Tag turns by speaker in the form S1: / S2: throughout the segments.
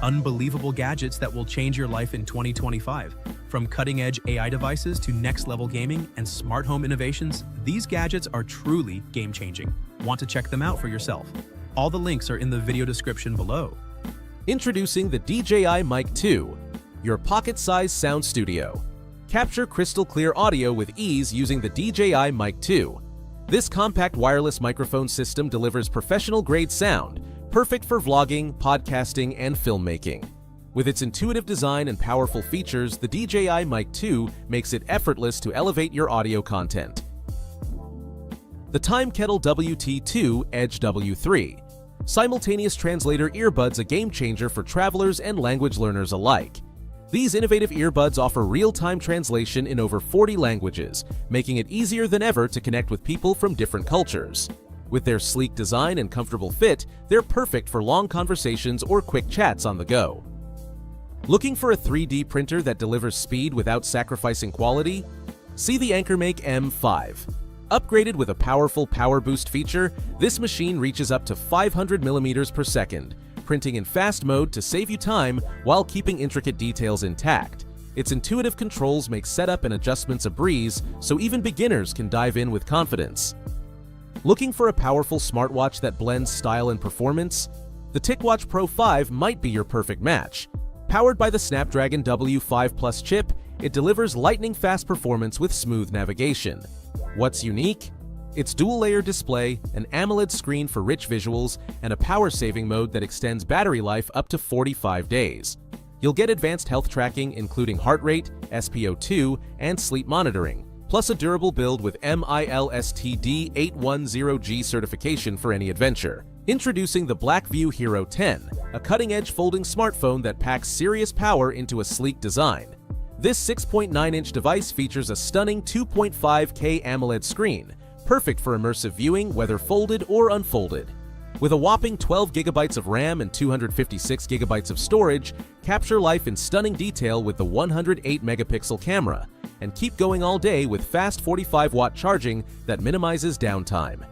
S1: Unbelievable gadgets that will change your life in 2025. From cutting-edge AI devices to next-level gaming and smart home innovations, these gadgets are truly game-changing. Want to check them out for yourself? All the links are in the video description below.
S2: Introducing the DJI Mic 2, your pocket-sized sound studio. Capture crystal clear audio with ease using the DJI Mic 2. This compact wireless microphone system delivers professional-grade sound, perfect for vlogging, podcasting, and filmmaking. With its intuitive design and powerful features, the DJI Mic 2 makes it effortless to elevate your audio content. The Time Kettle WT2 Edge W3. Simultaneous translator earbuds, a game changer for travelers and language learners alike. These innovative earbuds offer real-time translation in over 40 languages, making it easier than ever to connect with people from different cultures. With their sleek design and comfortable fit, they're perfect for long conversations or quick chats on the go. Looking for a 3D printer that delivers speed without sacrificing quality? See the AnkerMake M5. Upgraded with a powerful Power Boost feature, this machine reaches up to 500 millimeters per second, printing in fast mode to save you time while keeping intricate details intact. Its intuitive controls make setup and adjustments a breeze, so even beginners can dive in with confidence. Looking for a powerful smartwatch that blends style and performance? The TicWatch Pro 5 might be your perfect match. Powered by the Snapdragon W5 Plus chip, it delivers lightning-fast performance with smooth navigation. What's unique? Its dual-layer display, an AMOLED screen for rich visuals, and a power-saving mode that extends battery life up to 45 days. You'll get advanced health tracking, including heart rate, SpO2, and sleep monitoring, plus a durable build with MILSTD 810G certification for any adventure. Introducing the Blackview Hero 10, a cutting-edge folding smartphone that packs serious power into a sleek design. This 6.9-inch device features a stunning 2.5K AMOLED screen, perfect for immersive viewing whether folded or unfolded. With a whopping 12 GB of RAM and 256 GB of storage, capture life in stunning detail with the 108-megapixel camera, and keep going all day with fast 45-watt charging that minimizes downtime.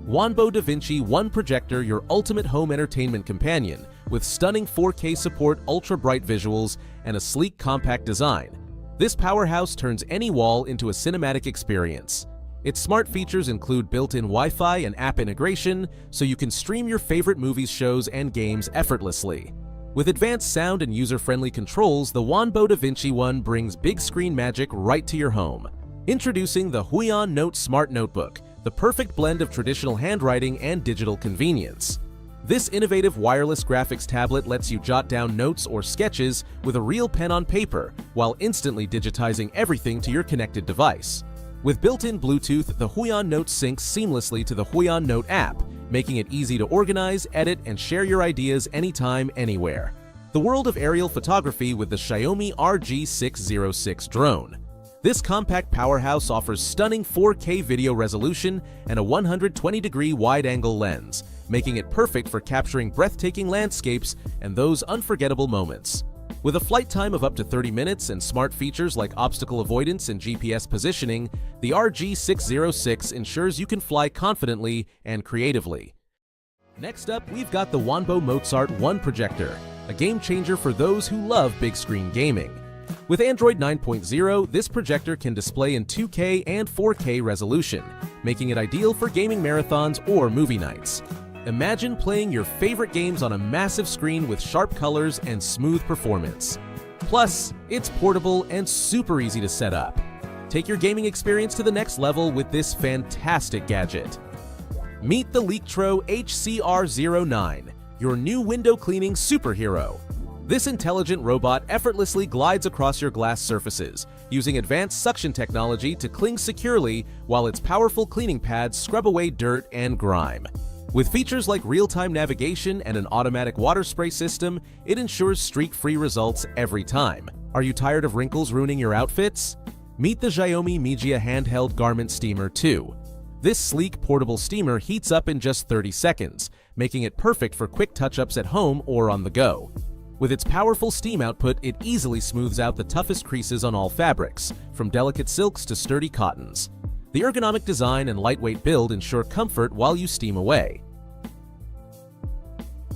S2: Wanbo DaVinci One Projector, your ultimate home entertainment companion, with stunning 4K support, ultra-bright visuals, and a sleek, compact design. This powerhouse turns any wall into a cinematic experience. Its smart features include built-in Wi-Fi and app integration, so you can stream your favorite movies, shows, and games effortlessly. With advanced sound and user-friendly controls, the Wanbo DaVinci One brings big screen magic right to your home. Introducing the Huion Note Smart Notebook, the perfect blend of traditional handwriting and digital convenience. This innovative wireless graphics tablet lets you jot down notes or sketches with a real pen on paper, while instantly digitizing everything to your connected device. With built-in Bluetooth, the Huion Note syncs seamlessly to the Huion Note app, making it easy to organize, edit, and share your ideas anytime, anywhere. The world of aerial photography with the Xiaomi RG606 drone. This compact powerhouse offers stunning 4K video resolution and a 120-degree wide-angle lens, making it perfect for capturing breathtaking landscapes and those unforgettable moments. With a flight time of up to 30 minutes and smart features like obstacle avoidance and GPS positioning, the RG606 ensures you can fly confidently and creatively. Next up, we've got the Wanbo Mozart One Projector, a game changer for those who love big screen gaming. With Android 9.0, this projector can display in 2K and 4K resolution, making it ideal for gaming marathons or movie nights. Imagine playing your favorite games on a massive screen with sharp colors and smooth performance. Plus, it's portable and super easy to set up. Take your gaming experience to the next level with this fantastic gadget. Meet the Lectro HCR09, your new window cleaning superhero. This intelligent robot effortlessly glides across your glass surfaces, using advanced suction technology to cling securely while its powerful cleaning pads scrub away dirt and grime. With features like real-time navigation and an automatic water spray system, it ensures streak-free results every time. Are you tired of wrinkles ruining your outfits? Meet the Xiaomi Mijia Handheld Garment Steamer 2. This sleek, portable steamer heats up in just 30 seconds, making it perfect for quick touch-ups at home or on the go. With its powerful steam output, it easily smooths out the toughest creases on all fabrics, from delicate silks to sturdy cottons. The ergonomic design and lightweight build ensure comfort while you steam away.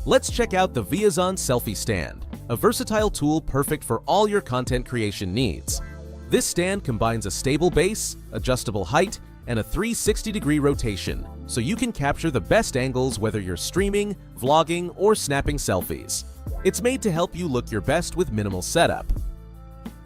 S2: Let's check out the Viazon Selfie Stand, a versatile tool perfect for all your content creation needs. This stand combines a stable base, adjustable height, and a 360-degree rotation, so you can capture the best angles whether you're streaming, vlogging, or snapping selfies. It's made to help you look your best with minimal setup.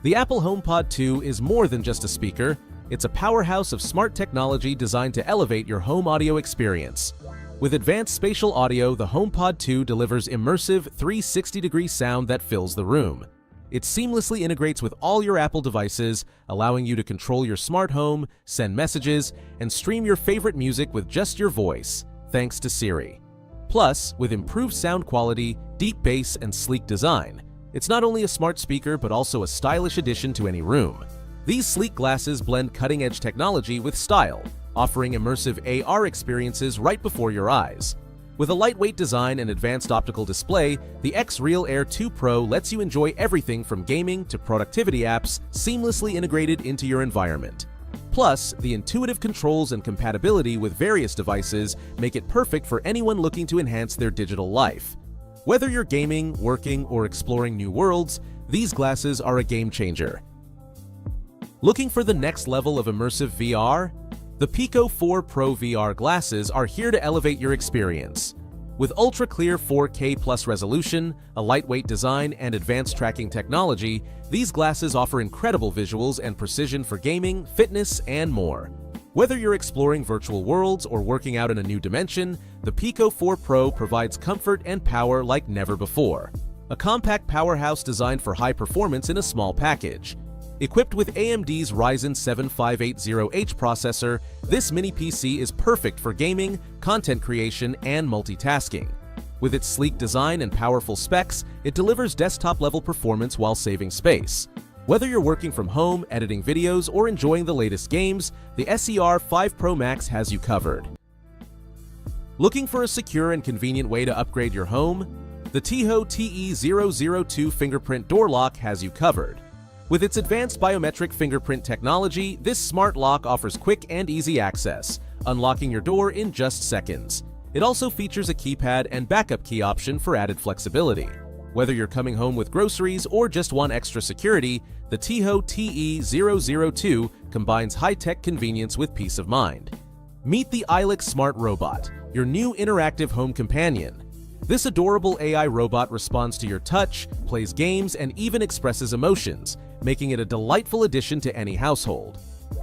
S2: The Apple HomePod 2 is more than just a speaker. It's a powerhouse of smart technology designed to elevate your home audio experience. With advanced spatial audio, the HomePod 2 delivers immersive 360-degree sound that fills the room. It seamlessly integrates with all your Apple devices, allowing you to control your smart home, send messages, and stream your favorite music with just your voice, thanks to Siri. Plus, with improved sound quality, deep bass, and sleek design, it's not only a smart speaker but also a stylish addition to any room. These sleek glasses blend cutting-edge technology with style, offering immersive AR experiences right before your eyes. With a lightweight design and advanced optical display, the X-Real Air 2 Pro lets you enjoy everything from gaming to productivity apps seamlessly integrated into your environment. Plus, the intuitive controls and compatibility with various devices make it perfect for anyone looking to enhance their digital life. Whether you're gaming, working, or exploring new worlds, these glasses are a game changer. Looking for the next level of immersive VR? The Pico 4 Pro VR glasses are here to elevate your experience. With ultra-clear 4K plus resolution, a lightweight design, and advanced tracking technology, these glasses offer incredible visuals and precision for gaming, fitness, and more. Whether you're exploring virtual worlds or working out in a new dimension, the Pico 4 Pro provides comfort and power like never before. A compact powerhouse designed for high performance in a small package. Equipped with AMD's Ryzen 7 580H processor, this mini PC is perfect for gaming, content creation, and multitasking. With its sleek design and powerful specs, it delivers desktop-level performance while saving space. Whether you're working from home, editing videos, or enjoying the latest games, the SER 5 Pro Max has you covered. Looking for a secure and convenient way to upgrade your home? The Tiho TE002 fingerprint door lock has you covered. With its advanced biometric fingerprint technology, this smart lock offers quick and easy access, unlocking your door in just seconds. It also features a keypad and backup key option for added flexibility. Whether you're coming home with groceries or just want extra security, the Tiho TE002 combines high-tech convenience with peace of mind. Meet the Ilek Smart Robot, your new interactive home companion. This adorable AI robot responds to your touch, plays games, and even expresses emotions, making it a delightful addition to any household.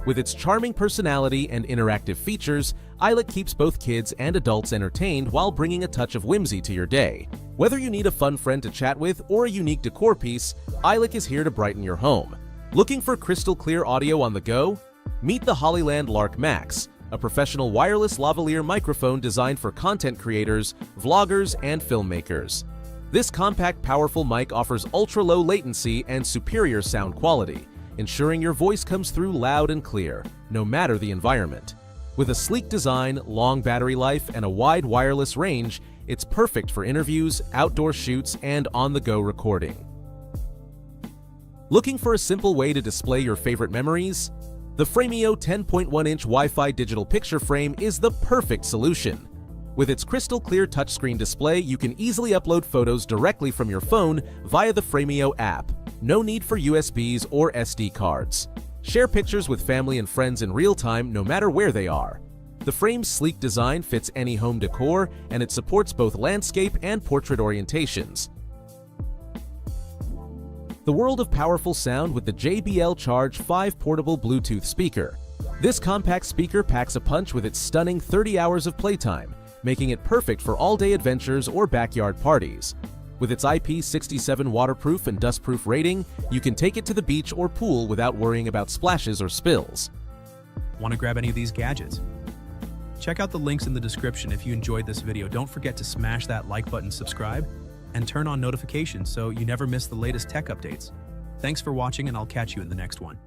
S2: With its charming personality and interactive features, Ilek keeps both kids and adults entertained while bringing a touch of whimsy to your day. Whether you need a fun friend to chat with or a unique decor piece, Ilek is here to brighten your home. Looking for crystal clear audio on the go? Meet the Hollyland Lark Max, a professional wireless lavalier microphone designed for content creators, vloggers, and filmmakers. This compact, powerful mic offers ultra-low latency and superior sound quality, ensuring your voice comes through loud and clear, no matter the environment. With a sleek design, long battery life, and a wide wireless range, it's perfect for interviews, outdoor shoots, and on-the-go recording. Looking for a simple way to display your favorite memories? The Framio 10.1-inch Wi-Fi digital picture frame is the perfect solution. With its crystal clear touchscreen display, you can easily upload photos directly from your phone via the Framio app. No need for USBs or SD cards. Share pictures with family and friends in real time no matter where they are. The frame's sleek design fits any home decor, and it supports both landscape and portrait orientations. The world of powerful sound with the JBL Charge 5 portable Bluetooth speaker. This compact speaker packs a punch with its stunning 30 hours of playtime, making it perfect for all-day adventures or backyard parties. With its IP67 waterproof and dustproof rating, you can take it to the beach or pool without worrying about splashes or spills.
S1: Want to grab any of these gadgets? Check out the links in the description. If you enjoyed this video, don't forget to smash that like button, subscribe, and turn on notifications so you never miss the latest tech updates. Thanks for watching, and I'll catch you in the next one.